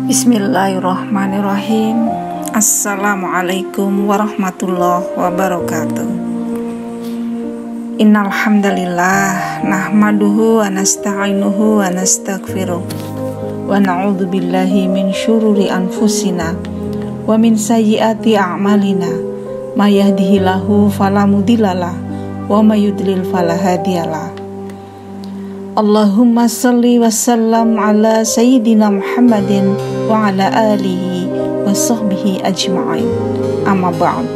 Bismillahirrahmanirrahim. Assalamualaikum warahmatullahi wabarakatuh. Innal hamdalillah nahmaduhu wa nasta'inuhu wa nastaghfiruh wa na'udzu billahi min syururi anfusina wa min sayyiati a'malina may yahdihillahu fala mudhillalah wa may yudlil fala hadiyalah. Allahumma salli wa sallam ala sayyidina Muhammadin wa ala alihi wa sahbihi ajma'in. Amma ba'd.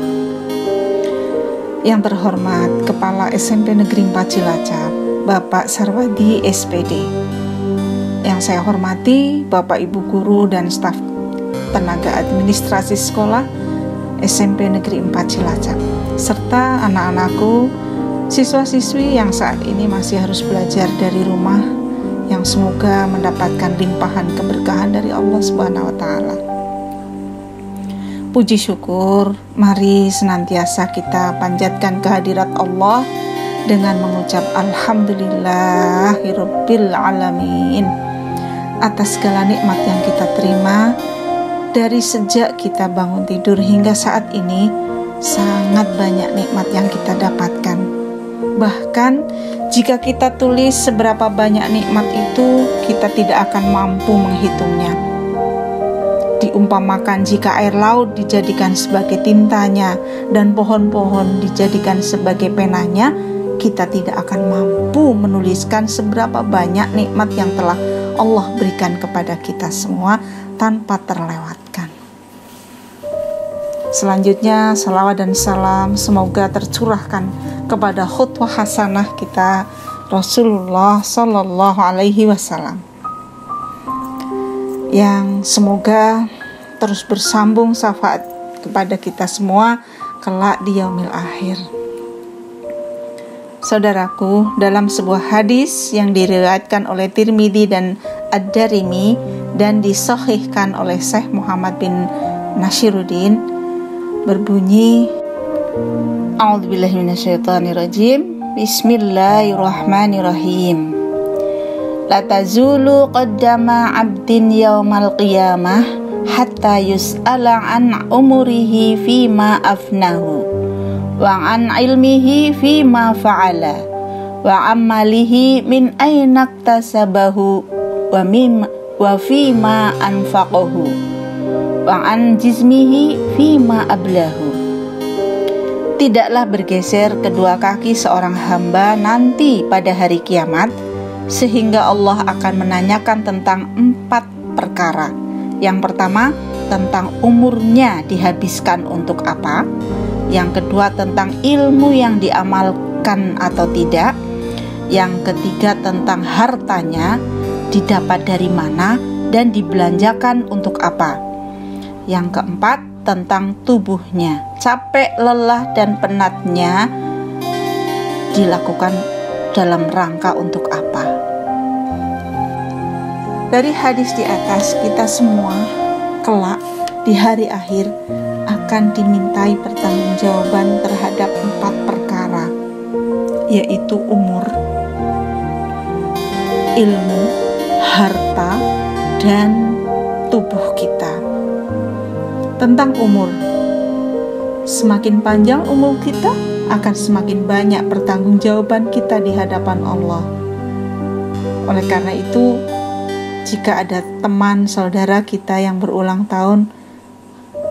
Yang terhormat Kepala SMP Negeri 4 Cilacap, Bapak Sarwadi SPD. Yang saya hormati Bapak Ibu guru dan staf tenaga administrasi sekolah SMP Negeri 4 Cilacap, serta anak-anakku siswa-siswi yang saat ini masih harus belajar dari rumah, yang semoga mendapatkan limpahan keberkahan dari Allah Subhanahu wa taala. Puji syukur mari senantiasa kita panjatkan kehadirat Allah dengan mengucap alhamdulillahirabbil alamin atas segala nikmat yang kita terima dari sejak kita bangun tidur hingga saat ini. Sangat banyak nikmat yang kita dapatkan. Bahkan jika kita tulis seberapa banyak nikmat itu, kita tidak akan mampu menghitungnya. Diumpamakan jika air laut dijadikan sebagai tintanya dan pohon-pohon dijadikan sebagai penanya, kita tidak akan mampu menuliskan seberapa banyak nikmat yang telah Allah berikan kepada kita semua tanpa terlewatkan. Selanjutnya, salawat dan salam semoga tercurahkan kepada khutwah hasanah kita Rasulullah Sallallahu Alaihi Wasallam, yang semoga terus bersambung syafaat kepada kita semua kelak di yaumil akhir. Saudaraku, dalam sebuah hadis yang diriwayatkan oleh Tirmidzi dan Ad-Darimi dan disahihkan oleh Syekh Muhammad bin Nashiruddin, berbunyi, A'udzubillahi minasyaitonirrajim. Bismillahirrahmanirrahim. La tazulu qaddama 'abdin yaumal qiyamah hatta yus'ala an umurihi fima afnahu wa an ilmihi fima fa'ala wa amalihi min aina iktasabahu wa fima anfaqahu wa an jismihi fima ablahu. Tidaklah bergeser kedua kaki seorang hamba nanti pada hari kiamat, sehingga Allah akan menanyakan tentang 4 perkara. Yang pertama, tentang umurnya dihabiskan untuk apa. Yang kedua, tentang ilmu yang diamalkan atau tidak. Yang ketiga, tentang hartanya didapat dari mana dan dibelanjakan untuk apa. Yang keempat, tentang tubuhnya, capek, lelah, dan penatnya dilakukan dalam rangka untuk apa. Dari hadis di atas, kita semua kelak di hari akhir akan dimintai pertanggungjawaban terhadap 4 perkara, yaitu umur, ilmu, harta, dan tubuh kita. Tentang umur, semakin panjang umur kita, akan semakin banyak pertanggungjawaban kita di hadapan Allah. Oleh karena itu, jika ada teman saudara kita yang berulang tahun,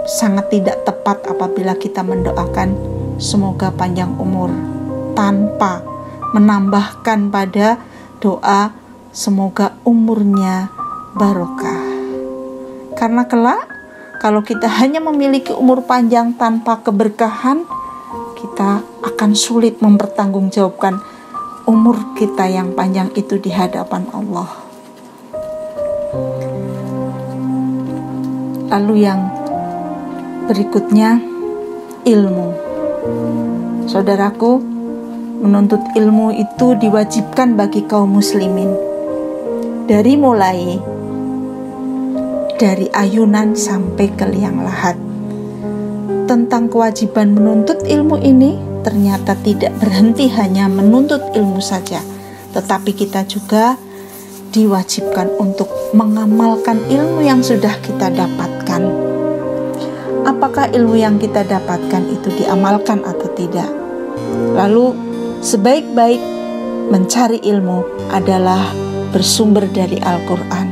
sangat tidak tepat apabila kita mendoakan semoga panjang umur, tanpa menambahkan pada doa semoga umurnya barokah. Karena kelak, kalau kita hanya memiliki umur panjang tanpa keberkahan, kita akan sulit mempertanggungjawabkan umur kita yang panjang itu di hadapan Allah. Lalu yang berikutnya, ilmu. Saudaraku, menuntut ilmu itu diwajibkan bagi kaum muslimin. Dari ayunan sampai ke liang lahat. Tentang kewajiban menuntut ilmu ini ternyata tidak berhenti hanya menuntut ilmu saja, tetapi kita juga diwajibkan untuk mengamalkan ilmu yang sudah kita dapatkan. Apakah ilmu yang kita dapatkan itu diamalkan atau tidak? Lalu sebaik-baik mencari ilmu adalah bersumber dari Al-Quran.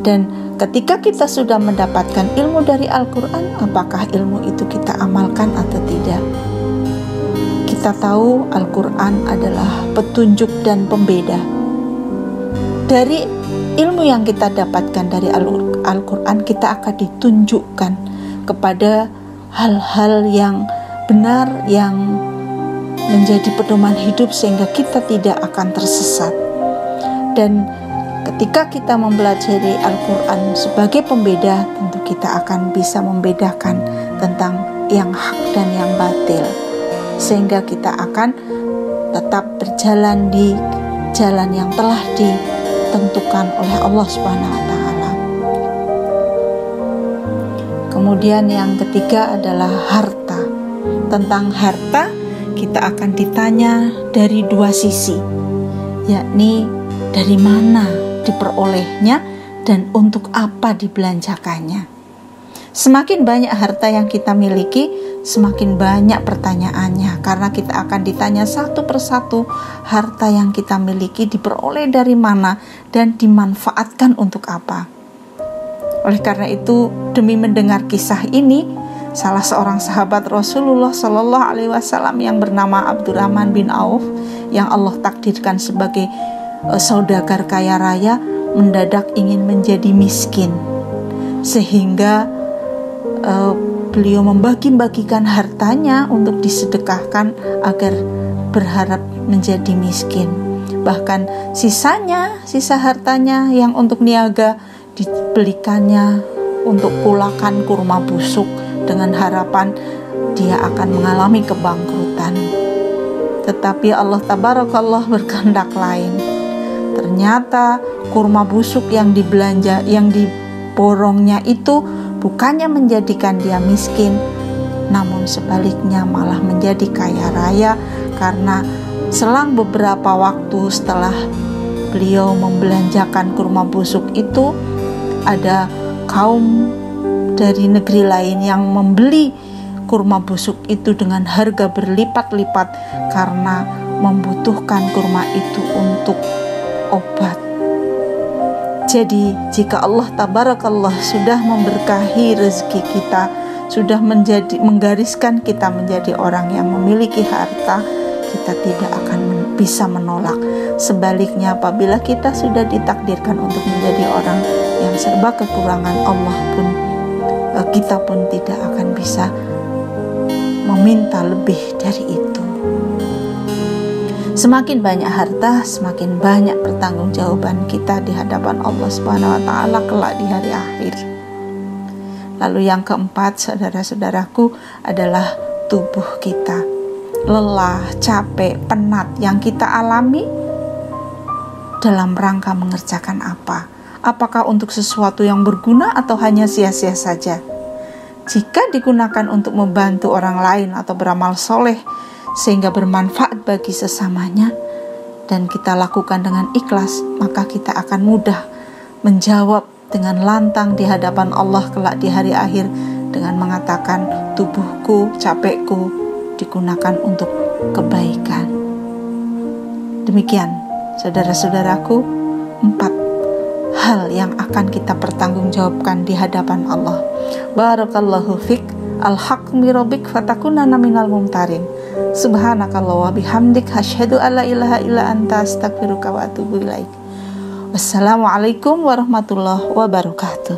Dan ketika kita sudah mendapatkan ilmu dari Al-Quran, apakah ilmu itu kita amalkan atau tidak? Kita tahu Al-Quran adalah petunjuk dan pembeda. Dari ilmu yang kita dapatkan dari Al-Quran, kita akan ditunjukkan kepada hal-hal yang benar, yang menjadi pedoman hidup sehingga kita tidak akan tersesat. Dan ketika kita mempelajari Al-Quran sebagai pembeda, tentu kita akan bisa membedakan tentang yang hak dan yang batil, sehingga kita akan tetap berjalan di jalan yang telah ditentukan oleh Allah Subhanahu wa Ta'ala. Kemudian yang ketiga adalah harta. Tentang harta kita akan ditanya dari dua sisi, yakni dari mana diperolehnya dan untuk apa dibelanjakannya. Semakin banyak harta yang kita miliki, semakin banyak pertanyaannya, karena kita akan ditanya satu persatu harta yang kita miliki diperoleh dari mana dan dimanfaatkan untuk apa. Oleh karena itu, demi mendengar kisah ini, salah seorang sahabat Rasulullah Shallallahu Alaihi Wasallam yang bernama Abdurrahman bin Auf, yang Allah takdirkan sebagai saudagar kaya raya, mendadak ingin menjadi miskin, sehingga beliau membagi-bagikan hartanya untuk disedekahkan agar berharap menjadi miskin. Bahkan sisa hartanya yang untuk niaga dibelikannya untuk kulakan kurma busuk dengan harapan dia akan mengalami kebangkrutan. Tetapi Allah Tabarakallah berkehendak lain. Ternyata kurma busuk yang diborongnya itu bukannya menjadikan dia miskin, namun sebaliknya malah menjadi kaya raya, karena selang beberapa waktu setelah beliau membelanjakan kurma busuk itu, ada kaum dari negeri lain yang membeli kurma busuk itu dengan harga berlipat-lipat karena membutuhkan kurma itu untuk obat. Jadi jika Allah Tabarakallah sudah memberkahi rezeki kita, sudah menggariskan kita menjadi orang yang memiliki harta, kita tidak akan bisa menolak. Sebaliknya, apabila kita sudah ditakdirkan untuk menjadi orang yang serba kekurangan, kita pun tidak akan bisa meminta lebih dari itu. Semakin banyak harta, semakin banyak pertanggungjawaban kita di hadapan Allah Subhanahu wa Ta'ala kelak di hari akhir. Lalu yang keempat, saudara-saudaraku, adalah tubuh kita. Lelah, capek, penat yang kita alami dalam rangka mengerjakan apa? Apakah untuk sesuatu yang berguna atau hanya sia-sia saja? Jika digunakan untuk membantu orang lain atau beramal soleh sehingga bermanfaat bagi sesamanya, dan kita lakukan dengan ikhlas, maka kita akan mudah menjawab dengan lantang di hadapan Allah kelak di hari akhir dengan mengatakan, tubuhku, capekku digunakan untuk kebaikan. Demikian, saudara-saudaraku, 4 hal yang akan kita pertanggungjawabkan di hadapan Allah. Barakallahu fik, al-haq mirobik fatakunana minal mumtarin. Subhanakallah wa bihamdik, asyhadu alla ilaha illa anta, astaghfiruka wa atubu ilaik. Wassalamualaikum warahmatullahi wabarakatuh.